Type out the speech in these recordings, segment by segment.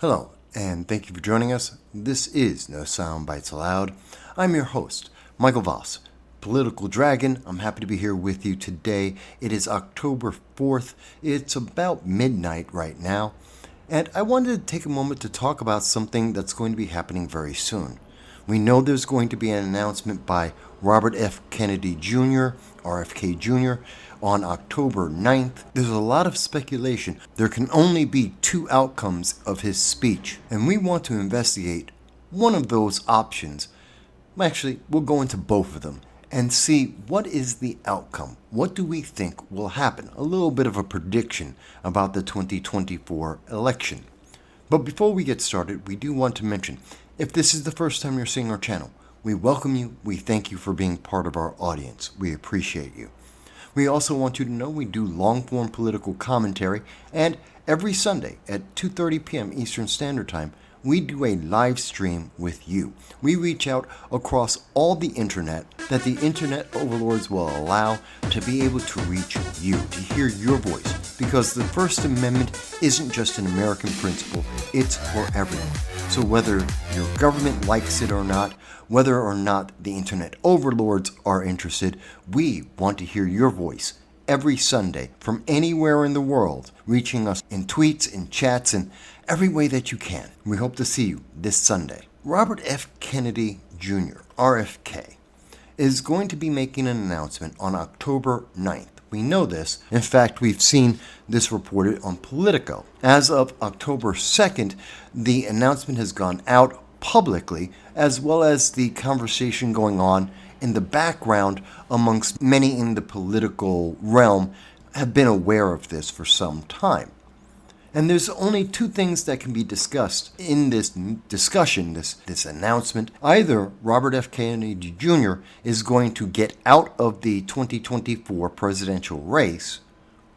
Hello, and thank you for joining us. This is No Soundbites Allowed. I'm your host, Michael Voss, Political Dragon. I'm happy to be here with you today. It is October 4th. It's about midnight right now, and I wanted to take a moment to talk about something that's going to be happening very soon. We know there's going to be an announcement by Robert F. Kennedy Jr., RFK Jr., on October 9th. There's a lot of speculation. There can only be two outcomes of his speech, and we want to investigate one of those options. Actually, we'll go into both of them and see what is the outcome. What do we think will happen? A little bit of a prediction about the 2024 election. But before we get started, we do want to mention, if this is the first time you're seeing our channel, we welcome you. We thank you for being part of our audience. We appreciate you. We also want you to know we do long-form political commentary, and every Sunday at 2:30 p.m. Eastern Standard Time, we do a live stream with you. We reach out across all the internet that the internet overlords will allow to be able to reach you, to hear your voice, because the First Amendment isn't just an American principle, it's for everyone. So whether your government likes it or not, whether or not the internet overlords are interested, we want to hear your voice every Sunday from anywhere in the world, reaching us in tweets, in chats, and every way that you can. We hope to see you this Sunday. Robert F. Kennedy Jr., RFK, is going to be making an announcement on October 9th. We know this. In fact, we've seen this reported on Politico. As of October 2nd, the announcement has gone out publicly, as well as the conversation going on in the background amongst many in the political realm have been aware of this for some time. And there's only two things that can be discussed in this discussion, this announcement. Either Robert F. Kennedy Jr. is going to get out of the 2024 presidential race,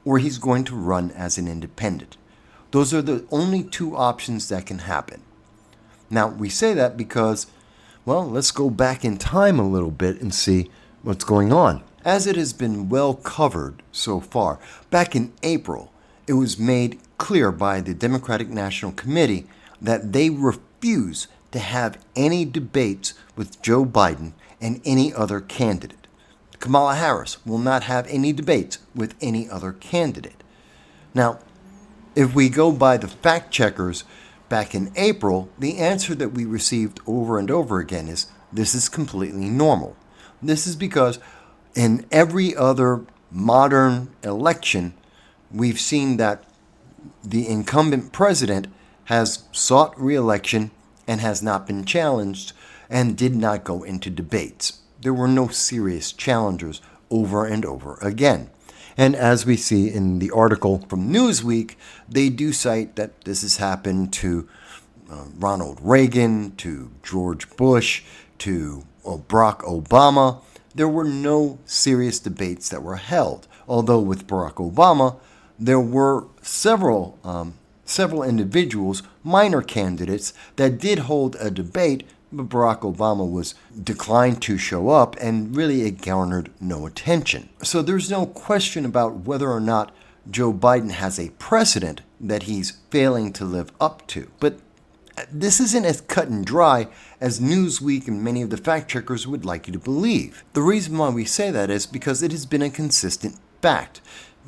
or he's going to run as an independent. Those are the only two options that can happen. Now, we say that because, well, let's go back in time a little bit and see what's going on. As it has been well covered so far, back in April, it was made clear by the Democratic National Committee that they refuse to have any debates with Joe Biden and any other candidate. Kamala Harris will not have any debates with any other candidate. Now, if we go by the fact checkers back in April, the answer that we received over and over again is this is completely normal. This is because in every other modern election, we've seen that the incumbent president has sought re-election and has not been challenged and did not go into debates. There were no serious challengers over and over again. And as we see in the article from Newsweek, they do cite that this has happened to Ronald Reagan, to George Bush, to Barack Obama. There were no serious debates that were held, although with Barack Obama, there were several individuals, minor candidates, that did hold a debate, but Barack Obama was declined to show up, and really it garnered no attention. So there's no question about whether or not Joe Biden has a precedent that he's failing to live up to. But this isn't as cut and dry as Newsweek and many of the fact checkers would like you to believe. The reason why we say that is because it has been a consistent fact.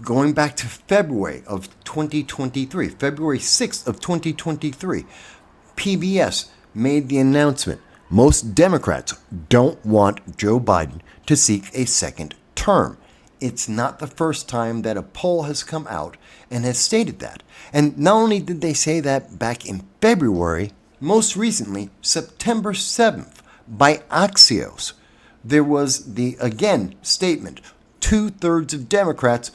Going back to February of 2023, February 6th of 2023, PBS made the announcement. Most Democrats don't want Joe Biden to seek a second term. It's not the first time that a poll has come out and has stated that. And not only did they say that back in February, most recently, September 7th, by Axios, there was the, again, statement, 2/3 of Democrats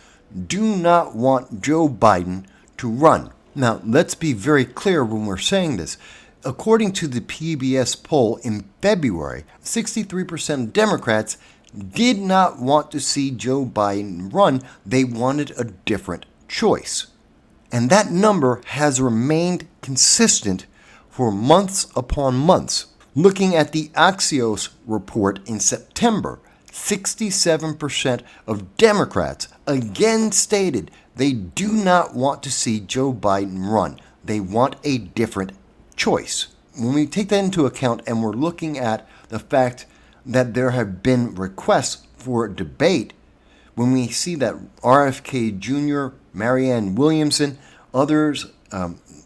do not want Joe Biden to run. Now, let's be very clear when we're saying this. According to the PBS poll in February, 63% of Democrats did not want to see Joe Biden run. They wanted a different choice. And that number has remained consistent for months upon months. Looking at the Axios report in September, 67% of Democrats again stated they do not want to see Joe Biden run. They want a different choice. When we take that into account and we're looking at the fact that there have been requests for debate, when we see that RFK Jr., Marianne Williamson, others,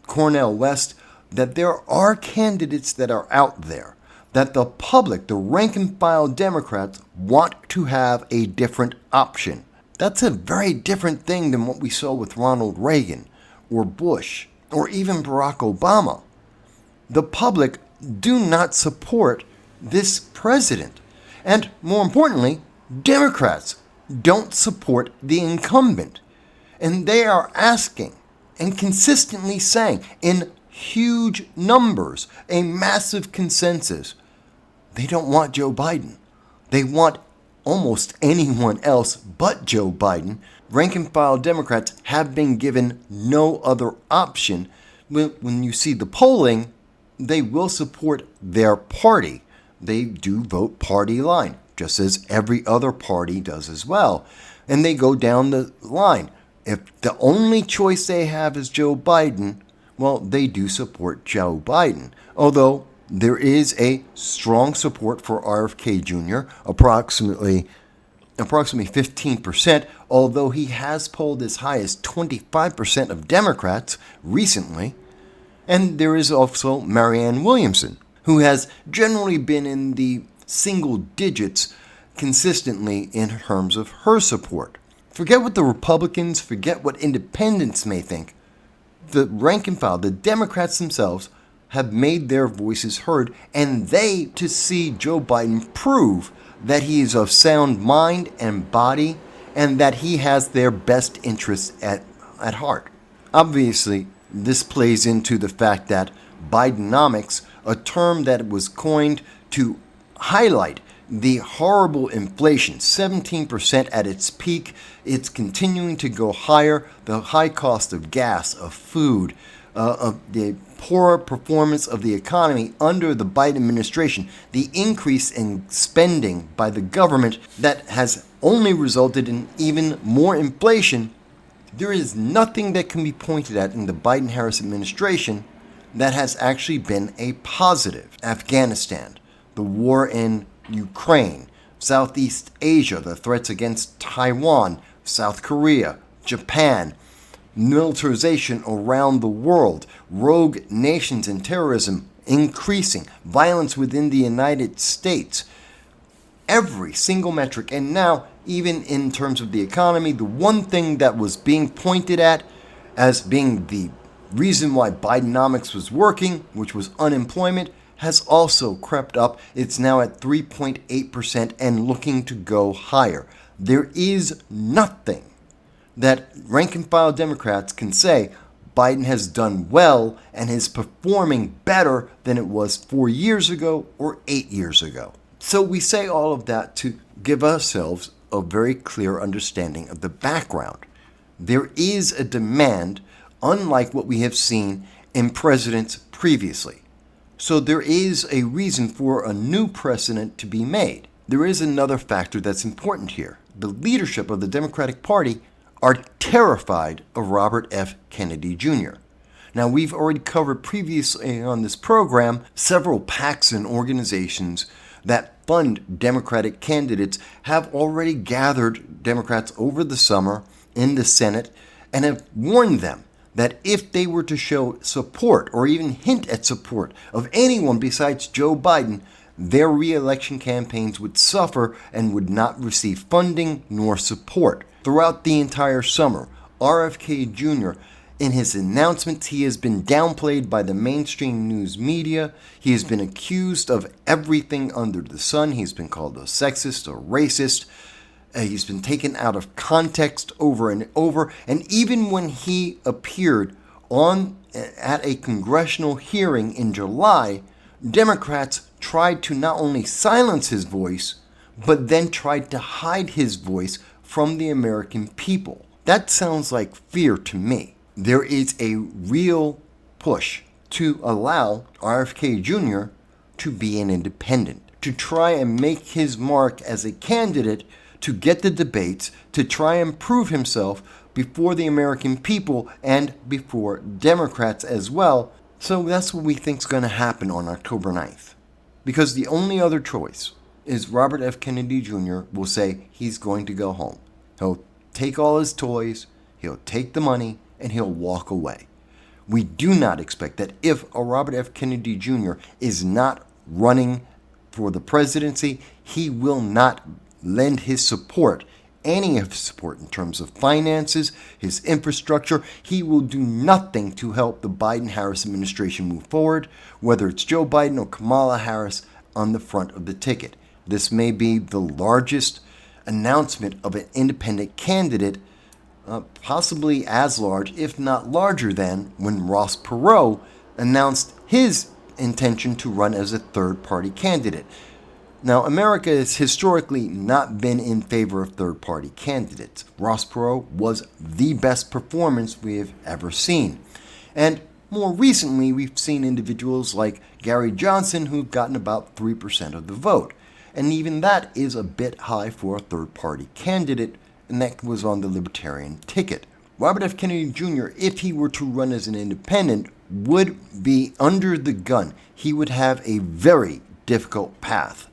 Cornel West, that there are candidates that are out there, that the public, the rank and file Democrats, want to have a different option. That's a very different thing than what we saw with Ronald Reagan or Bush or even Barack Obama. The public do not support this president. And more importantly, Democrats don't support the incumbent. And they are asking and consistently saying in huge numbers, a massive consensus, they don't want Joe Biden. They want almost anyone else but Joe Biden. Rank and file Democrats have been given no other option. When you see the polling, they will support their party. They do vote party line, just as every other party does as well. And they go down the line. If the only choice they have is Joe Biden, well, they do support Joe Biden. Although there is a strong support for RFK Jr., approximately 15%, although he has polled as high as 25% of Democrats recently. And there is also Marianne Williamson, who has generally been in the single digits consistently in terms of her support. Forget what the Republicans, forget what independents may think. The rank and file, the Democrats themselves, have made their voices heard, and they to see Joe Biden prove that he is of sound mind and body and that he has their best interests at heart. Obviously, this plays into the fact that Bidenomics, a term that was coined to highlight the horrible inflation, 17% at its peak. It's continuing to go higher. The high cost of gas, of food, of the poor performance of the economy under the Biden administration, the increase in spending by the government that has only resulted in even more inflation. There is nothing that can be pointed at in the Biden-Harris administration that has actually been a positive. Afghanistan, the war in Ukraine, Southeast Asia, the threats against Taiwan, South Korea, Japan, militarization around the world, rogue nations and terrorism increasing, violence within the United States. Every single metric, and now even in terms of the economy, the one thing that was being pointed at as being the reason why Bidenomics was working, which was unemployment, has also crept up. It's now at 3.8% and looking to go higher. There is nothing that rank and file Democrats can say Biden has done well and is performing better than it was 4 years ago or 8 years ago. So we say all of that to give ourselves a very clear understanding of the background. There is a demand unlike what we have seen in presidents previously. So there is a reason for a new precedent to be made. There is another factor that's important here. The leadership of the Democratic Party are terrified of Robert F. Kennedy Jr. Now, we've already covered previously on this program several PACs and organizations that fund Democratic candidates have already gathered Democrats over the summer in the Senate and have warned them that if they were to show support or even hint at support of anyone besides Joe Biden, their re-election campaigns would suffer and would not receive funding nor support. Throughout the entire summer, RFK Jr., in his announcements, he has been downplayed by the mainstream news media. He has been accused of everything under the sun. He's been called a sexist, a racist. He's been taken out of context over and over. And even when he appeared at a congressional hearing in July, Democrats tried to not only silence his voice, but then tried to hide his voice from the American people. That sounds like fear to me. There is a real push to allow RFK Jr. to be an independent, to try and make his mark as a candidate, to get the debates, to try and prove himself, before the American people and before Democrats as well. So that's what we think is going to happen on October 9th. Because the only other choice is Robert F. Kennedy Jr. will say he's going to go home. He'll take all his toys, he'll take the money, and he'll walk away. We do not expect that if a Robert F. Kennedy Jr. is not running for the presidency, he will not lend his support, any of his support in terms of finances, his infrastructure. He will do nothing to help the Biden-Harris administration move forward, whether it's Joe Biden or Kamala Harris on the front of the ticket. This may be the largest announcement of an independent candidate, possibly as large, if not larger than, when Ross Perot announced his intention to run as a third-party candidate. Now, America has historically not been in favor of third-party candidates. Ross Perot was the best performance we have ever seen. And more recently, we've seen individuals like Gary Johnson who've gotten about 3% of the vote. And even that is a bit high for a third-party candidate, and that was on the Libertarian ticket. Robert F. Kennedy Jr., if he were to run as an independent, would be under the gun. He would have a very difficult path.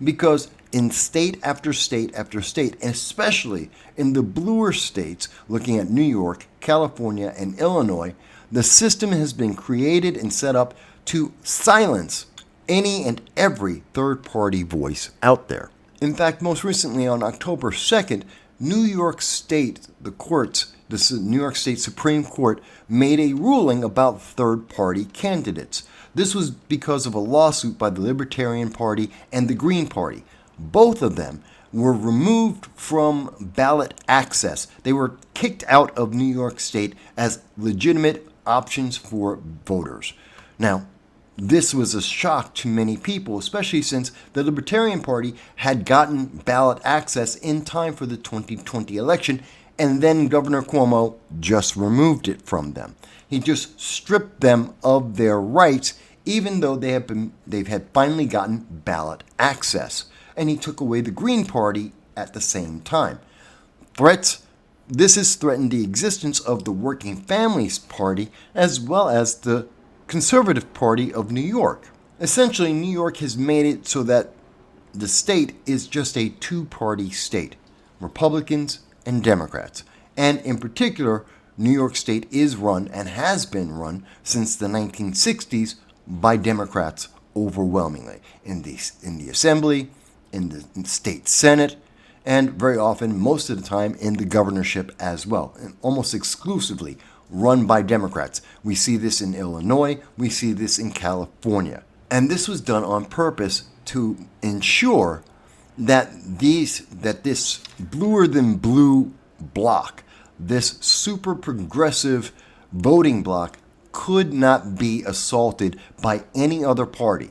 Because in state after state after state, and especially in the bluer states, looking at New York, California, and Illinois, the system has been created and set up to silence any and every third-party voice out there. In fact, most recently on October 2nd, New York State, the New York State Supreme Court made a ruling about third-party candidates. This was because of a lawsuit by the Libertarian Party and the Green Party. Both of them were removed from ballot access. They were kicked out of New York State as legitimate options for voters. Now, this was a shock to many people, especially since the Libertarian Party had gotten ballot access in time for the 2020 election, and then Governor Cuomo just removed it from them. He just stripped them of their rights, even though they've had finally gotten ballot access. And he took away the Green Party at the same time. This has threatened the existence of the Working Families Party as well as the Conservative Party of New York. Essentially, New York has made it so that the state is just a two-party state, Republicans and Democrats. And in particular, New York State is run and has been run since the 1960s by Democrats overwhelmingly in the Assembly, in the State Senate, and very often, most of the time, in the governorship as well, and almost exclusively run by Democrats. We see this in Illinois, we see this in California. And this was done on purpose to ensure that this bluer than blue bloc, this super progressive voting bloc, could not be assaulted by any other party.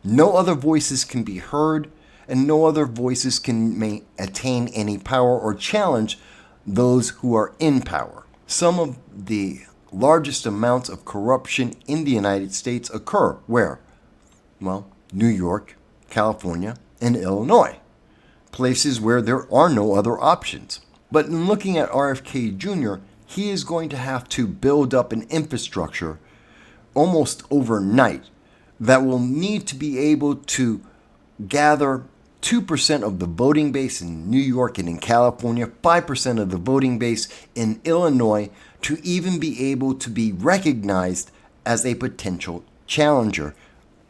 No other voices can be heard, and no other voices can attain any power or challenge those who are in power. Some of the largest amounts of corruption in the United States occur where? Well, New York, California, and Illinois, places where there are no other options. But in looking at RFK Jr., he is going to have to build up an infrastructure almost overnight that will need to be able to gather 2% of the voting base in New York and in California, 5% of the voting base in Illinois, to even be able to be recognized as a potential challenger,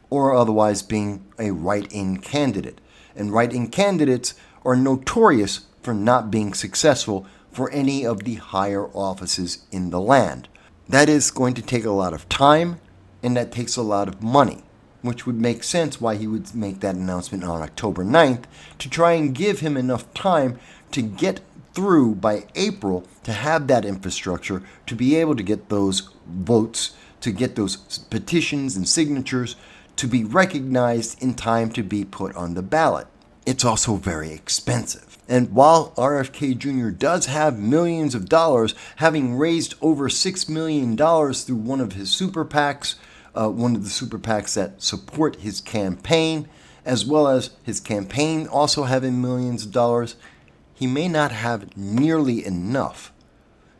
or otherwise being a write-in candidate. And write-in candidates are notorious for not being successful for any of the higher offices in the land. That is going to take a lot of time, and that takes a lot of money, which would make sense why he would make that announcement on October 9th, to try and give him enough time to get through by April to have that infrastructure, to be able to get those votes, to get those petitions and signatures, to be recognized in time to be put on the ballot. It's also very expensive. And while RFK Jr. does have millions of dollars, having raised over $6 million through one of his super PACs, one of the super PACs that support his campaign, as well as his campaign also having millions of dollars, he may not have nearly enough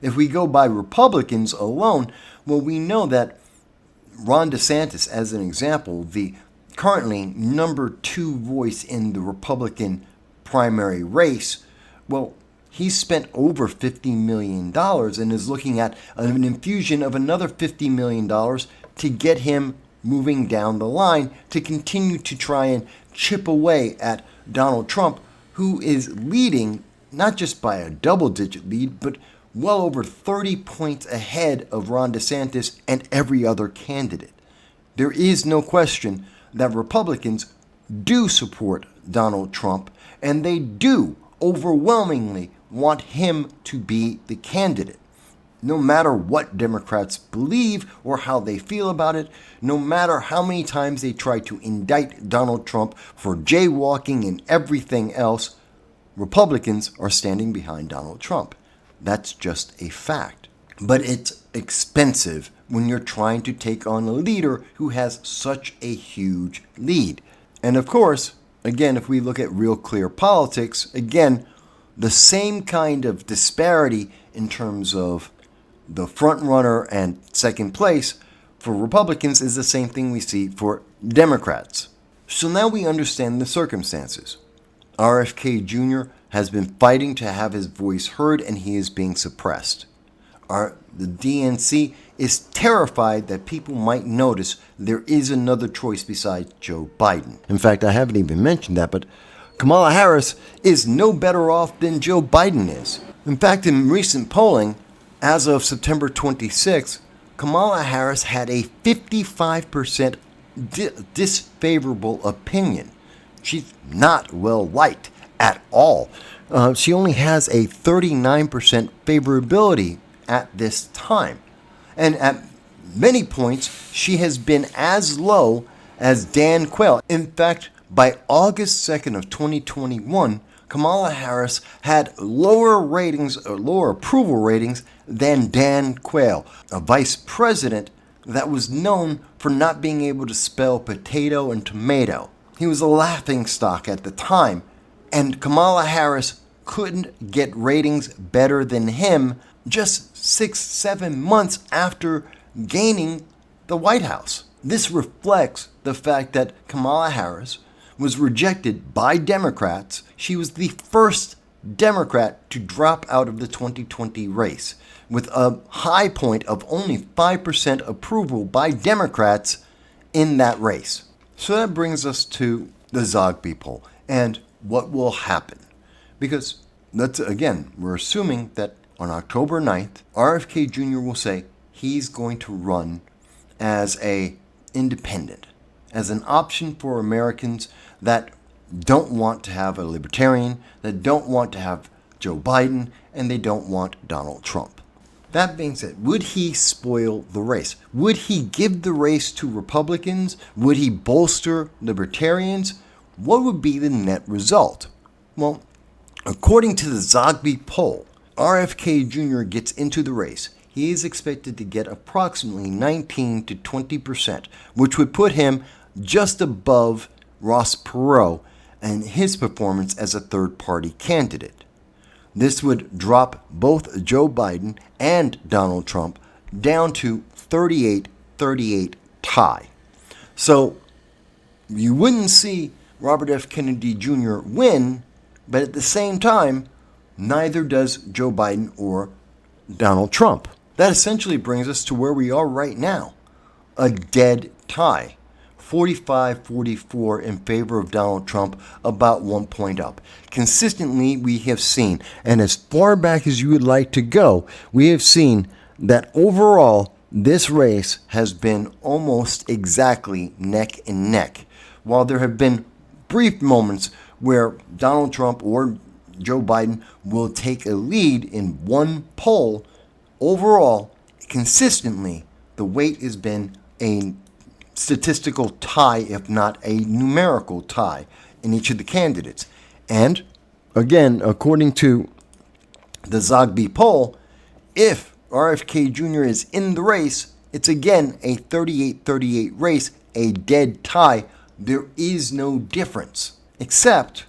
If we go by Republicans alone, well, we know that Ron DeSantis, as an example, the currently number 2 voice in the Republican primary race, well, he's spent over $50 million and is looking at an infusion of another $50 million to get him moving down the line to continue to try and chip away at Donald Trump, who is leading not just by a double-digit lead, but well over 30 points ahead of Ron DeSantis and every other candidate. There is no question that Republicans do support Donald Trump, and they do overwhelmingly want him to be the candidate. No matter what Democrats believe or how they feel about it, no matter how many times they try to indict Donald Trump for jaywalking and everything else, Republicans are standing behind Donald Trump. That's just a fact. But it's expensive when you're trying to take on a leader who has such a huge lead. And of course, again, if we look at real clear politics, again, the same kind of disparity in terms of the front runner and second place for Republicans is the same thing we see for Democrats. So now we understand the circumstances. RFK Jr. has been fighting to have his voice heard, and he is being suppressed. The DNC is terrified that people might notice there is another choice besides Joe Biden. In fact, I haven't even mentioned that, but Kamala Harris is no better off than Joe Biden is. In fact, in recent polling, as of September 26, Kamala Harris had a 55% disfavorable opinion. She's not well liked at all. She only has a 39% favorability at this time. And at many points, she has been as low as Dan Quayle. In fact, by August 2nd of 2021, Kamala Harris had lower ratings or lower approval ratings than Dan Quayle, a vice president that was known for not being able to spell potato and tomato. He was a laughingstock at the time, and Kamala Harris couldn't get ratings better than him just 6-7 months after gaining the White House. This reflects the fact that Kamala Harris was rejected by Democrats. She was the first Democrat to drop out of the 2020 race, with a high point of only 5% approval by Democrats in that race. So that brings us to the Zogby poll and what will happen. Because, we're assuming that on October 9th, RFK Jr. will say he's going to run as an independent, as an option for Americans that don't want to have a libertarian, that don't want to have Joe Biden, and they don't want Donald Trump. That being said, would he spoil the race? Would he give the race to Republicans? Would he bolster libertarians? What would be the net result? Well, according to the Zogby poll, RFK Jr. gets into the race. He is expected to get approximately 19 to 20%, which would put him just above Ross Perot and his performance as a third-party candidate. This would drop both Joe Biden and Donald Trump down to 38-38 tie. So you wouldn't see Robert F. Kennedy Jr. win, but at the same time, neither does Joe Biden or Donald Trump. That essentially brings us to where we are right now, a dead tie. 45-44 in favor of Donald Trump, about 1 point up. Consistently, we have seen, and as far back as you would like to go, we have seen that overall, this race has been almost exactly neck and neck. While there have been brief moments where Donald Trump or Joe Biden will take a lead in one poll, overall, consistently, the weight has been a statistical tie, if not a numerical tie, in each of the candidates. And, again, according to the Zogby poll, if RFK Jr. is in the race, it's again a 38-38 race, a dead tie. There is no difference, except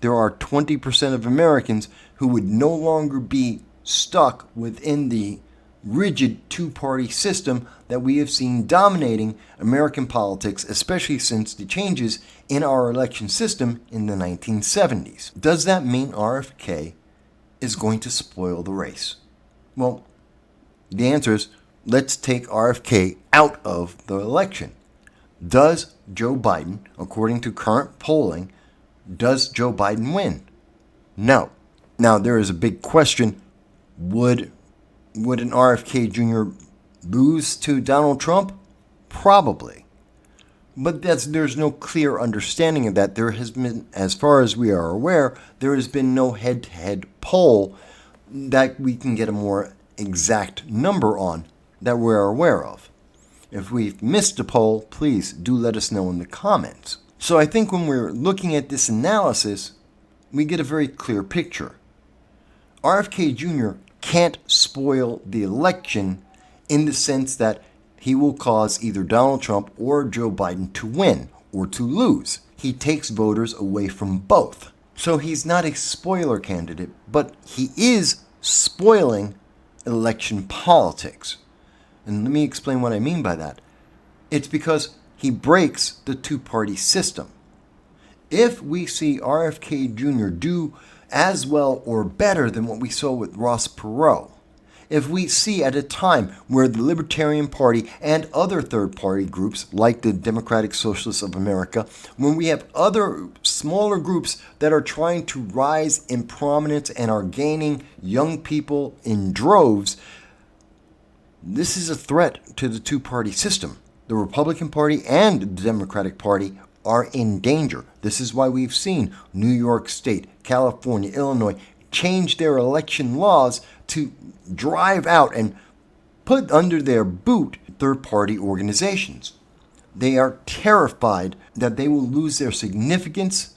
there are 20% of Americans who would no longer be stuck within the rigid two-party system that we have seen dominating American politics, especially since the changes in our election system in the 1970s. Does that mean RFK is going to spoil the race? Well, the answer is, let's take RFK out of the election. Does Joe Biden, according to current polling, does Joe Biden win? No. Now, there is a big question. Would an RFK Jr. lose to Donald Trump? Probably. But there's no clear understanding of that. There has been, as far as we are aware, there has been no head-to-head poll that we can get a more exact number on that we're aware of. If we've missed a poll, please do let us know in the comments. So I think when we're looking at this analysis, we get a very clear picture. RFK Jr. can't spoil the election in the sense that he will cause either Donald Trump or Joe Biden to win or to lose. He takes voters away from both. So he's not a spoiler candidate, but he is spoiling election politics. And let me explain what I mean by that. It's because he breaks the two-party system. If we see RFK Jr. do as well or better than what we saw with Ross Perot, if we see at a time where the Libertarian Party and other third-party groups like the Democratic Socialists of America, when we have other smaller groups that are trying to rise in prominence and are gaining young people in droves, this is a threat to the two-party system. The Republican Party and the Democratic Party are in danger. This is why we've seen New York State, California, Illinois change their election laws to drive out and put under their boot third-party organizations. They are terrified that they will lose their significance,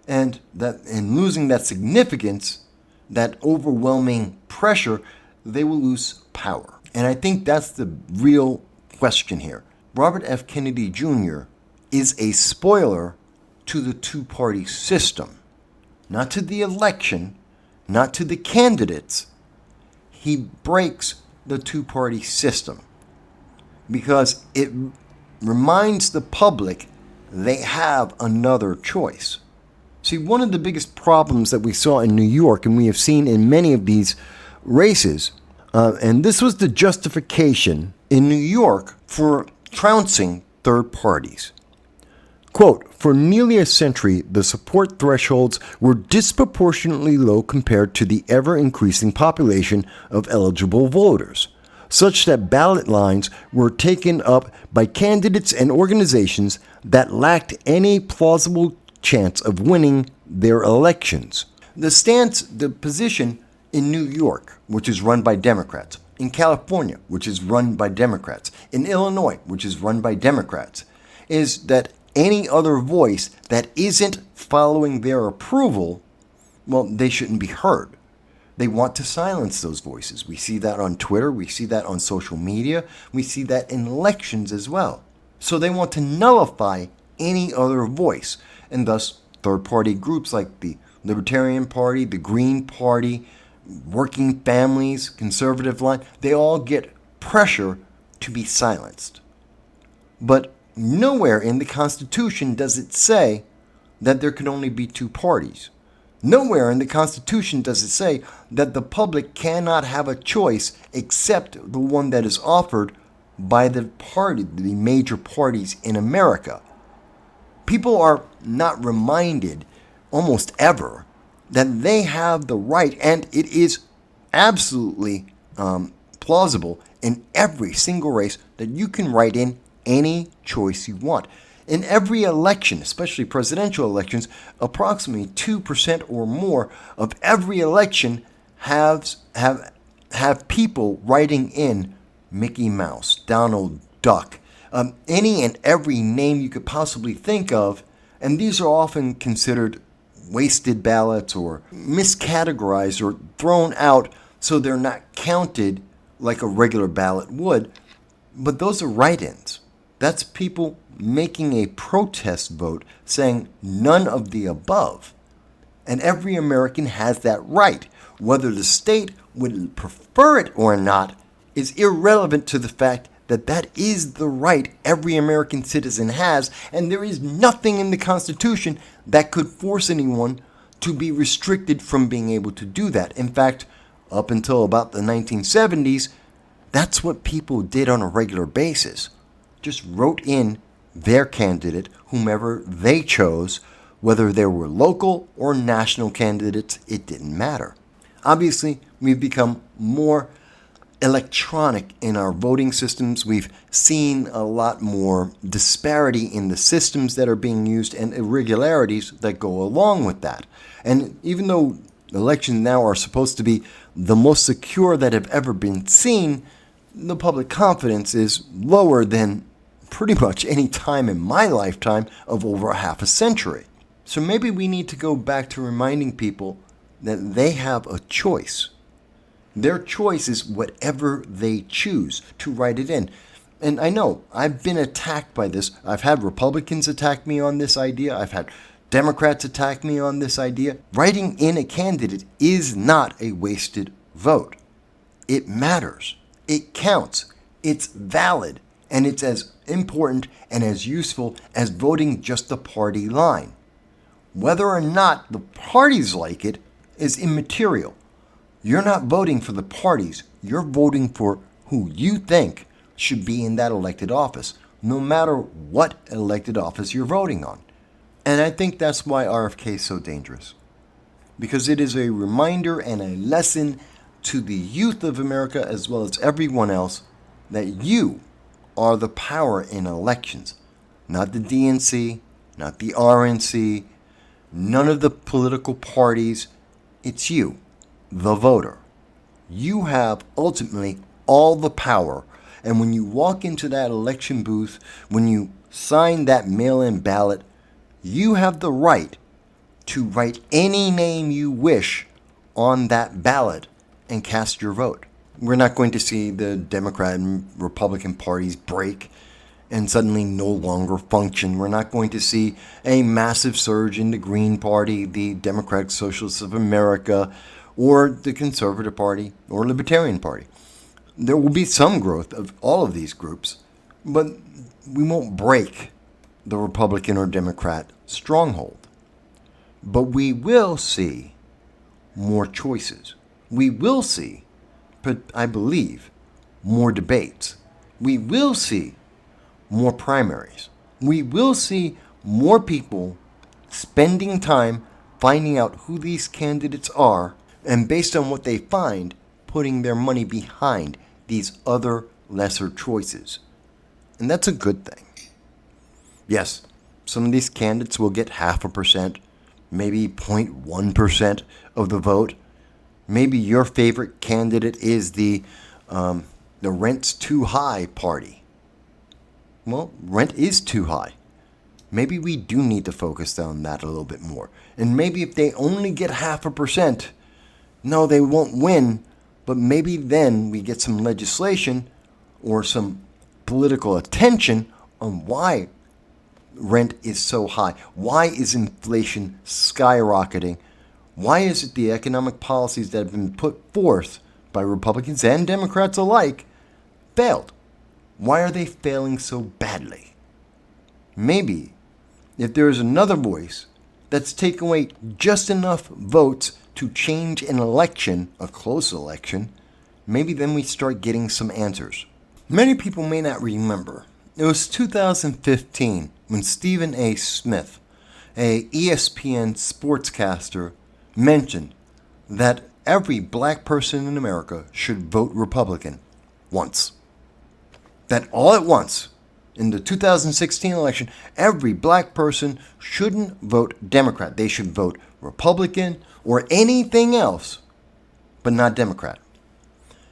and that in losing that significance, that overwhelming pressure, they will lose power. And I think that's the real question here. Robert F. Kennedy Jr. is a spoiler to the two-party system, not to the election, not to the candidates. He breaks the two-party system because it reminds the public they have another choice. See, one of the biggest problems that we saw in New York, and we have seen in many of these races, and this was the justification in New York for trouncing third parties. Quote, for nearly a century, the support thresholds were disproportionately low compared to the ever-increasing population of eligible voters, such that ballot lines were taken up by candidates and organizations that lacked any plausible chance of winning their elections. The position in New York, which is run by Democrats, in California, which is run by Democrats, in Illinois, which is run by Democrats, is that any other voice that isn't following their approval, well, they shouldn't be heard. They want to silence those voices. We see that on Twitter. We see that on social media. We see that in elections as well. So they want to nullify any other voice. And thus, third-party groups like the Libertarian Party, the Green Party, Working Families, Conservative Line, they all get pressure to be silenced. But nowhere in the Constitution does it say that there can only be two parties. Nowhere in the Constitution does it say that the public cannot have a choice except the one that is offered by the major parties in America. People are not reminded almost ever that they have the right, and it is absolutely plausible in every single race that you can write in any choice you want. In every election, especially presidential elections, approximately 2% or more of every election have people writing in Mickey Mouse, Donald Duck, any and every name you could possibly think of, and these are often considered wasted ballots or miscategorized or thrown out so they're not counted like a regular ballot would, but those are write-ins. That's people making a protest vote saying none of the above. And every American has that right. Whether the state would prefer it or not is irrelevant to the fact that that is the right every American citizen has, and there is nothing in the Constitution that could force anyone to be restricted from being able to do that. In fact, up until about the 1970s, that's what people did on a regular basis. Just wrote in their candidate, whomever they chose, whether they were local or national candidates, it didn't matter. Obviously, we've become more electronic in our voting systems. We've seen a lot more disparity in the systems that are being used and irregularities that go along with that. And even though elections now are supposed to be the most secure that have ever been seen, the public confidence is lower than pretty much any time in my lifetime of over a half a century. So maybe we need to go back to reminding people that they have a choice. Their choice is whatever they choose to write it in. And I know I've been attacked by this. I've had Republicans attack me on this idea. I've had Democrats attack me on this idea. Writing in a candidate is not a wasted vote. It matters. It counts. It's valid. And it's as important and as useful as voting just the party line. Whether or not the parties like it is immaterial. You're not voting for the parties. You're voting for who you think should be in that elected office, no matter what elected office you're voting on. And I think that's why RFK is so dangerous. Because it is a reminder and a lesson to the youth of America as well as everyone else that you are the power in elections. Not the DNC, not the RNC, none of the political parties. It's you, the voter. You have ultimately all the power. And when you walk into that election booth, when you sign that mail-in ballot, you have the right to write any name you wish on that ballot and cast your vote. We're not going to see the Democrat and Republican parties break and suddenly no longer function. We're not going to see a massive surge in the Green Party, the Democratic Socialists of America, or the Conservative Party, or Libertarian Party. There will be some growth of all of these groups, but we won't break the Republican or Democrat stronghold. But we will see more choices. We will see, but I believe, more debates. We will see more primaries. We will see more people spending time finding out who these candidates are, and based on what they find, putting their money behind these other lesser choices. And that's a good thing. Yes, some of these candidates will get 0.5%, maybe 0.1% of the vote. Maybe your favorite candidate is the rent's too high party. Well, rent is too high. Maybe we do need to focus on that a little bit more. And maybe if they only get 0.5%, no, they won't win, but maybe then we get some legislation or some political attention on why rent is so high. Why is inflation skyrocketing? Why is it the economic policies that have been put forth by Republicans and Democrats alike failed? Why are they failing so badly? Maybe if there is another voice that's taken away just enough votes to change an election, a close election, maybe then we start getting some answers. Many people may not remember. It was 2015 when Stephen A. Smith, a ESPN sportscaster, mentioned that every black person in America should vote Republican once. That all at once, in the 2016 election, every black person shouldn't vote Democrat. They should vote Republican or anything else, but not Democrat.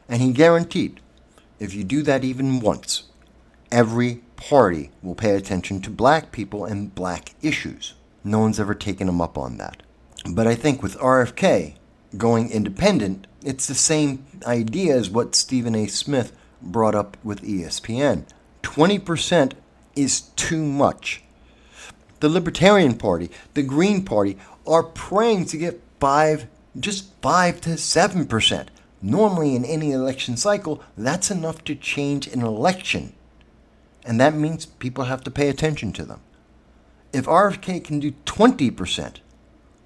And he guaranteed, if you do that even once, every party will pay attention to black people and black issues. No one's ever taken him up on that. But I think with RFK going independent, it's the same idea as what Stephen A. Smith brought up with ESPN. 20% is too much. The Libertarian Party, the Green Party, are praying to get just 5 to 7%. Normally in any election cycle, that's enough to change an election. And that means people have to pay attention to them. If RFK can do 20%,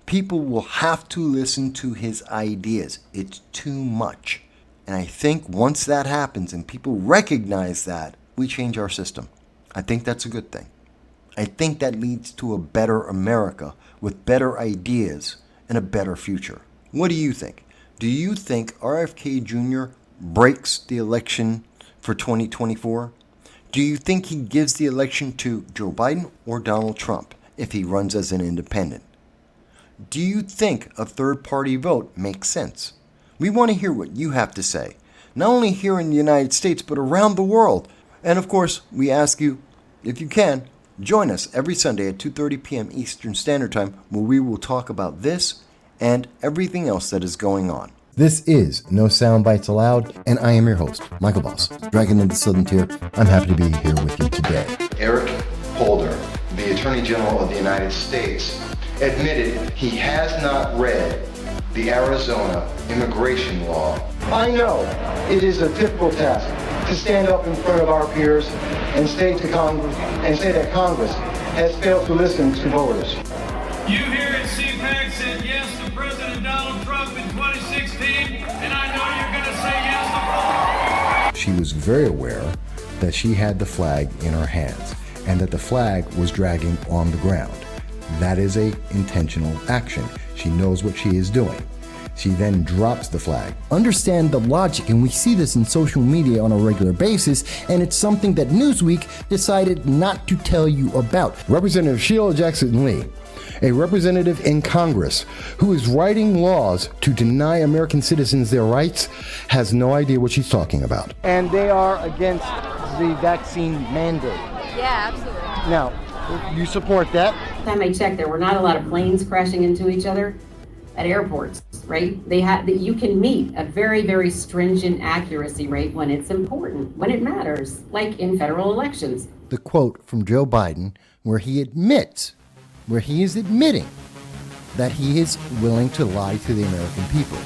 people will have to listen to his ideas. It's too much. And I think once that happens and people recognize that, we change our system. I think that's a good thing. I think that leads to a better America with better ideas and a better future. What do you think? Do you think RFK Jr. breaks the election for 2024? Do you think he gives the election to Joe Biden or Donald Trump if he runs as an independent? Do you think a third-party vote makes sense? We want to hear what you have to say, not only here in the United States, but around the world. And of course, we ask you, if you can, join us every Sunday at 2:30 p.m. Eastern Standard Time, where we will talk about this and everything else that is going on. This is No Soundbites Allowed, and I am your host, Michael Voss, Dragon in the Southern Tier. I'm happy to be here with you today. Eric Holder, the Attorney General of the United States, admitted he has not read the Arizona immigration law. I know it is a difficult task to stand up in front of our peers and say that Congress has failed to listen to voters. You here at CPAC said yes to President Donald Trump in 2016, and I know you're going to say yes to... She was very aware that she had the flag in her hands and that the flag was dragging on the ground. That is an intentional action. She knows what she is doing. She then drops the flag. Understand the logic, and we see this in social media on a regular basis, and it's something that Newsweek decided not to tell you about. Representative Sheila Jackson Lee, a representative in Congress who is writing laws to deny American citizens their rights, has no idea what she's talking about. And they are against the vaccine mandate. Yeah, absolutely. Now, you support that? Last time I checked, there were not a lot of planes crashing into each other at airports, right? You can meet a very, very stringent accuracy rate when it's important, when it matters, like in federal elections. The quote from Joe Biden where he is admitting that he is willing to lie to the American people.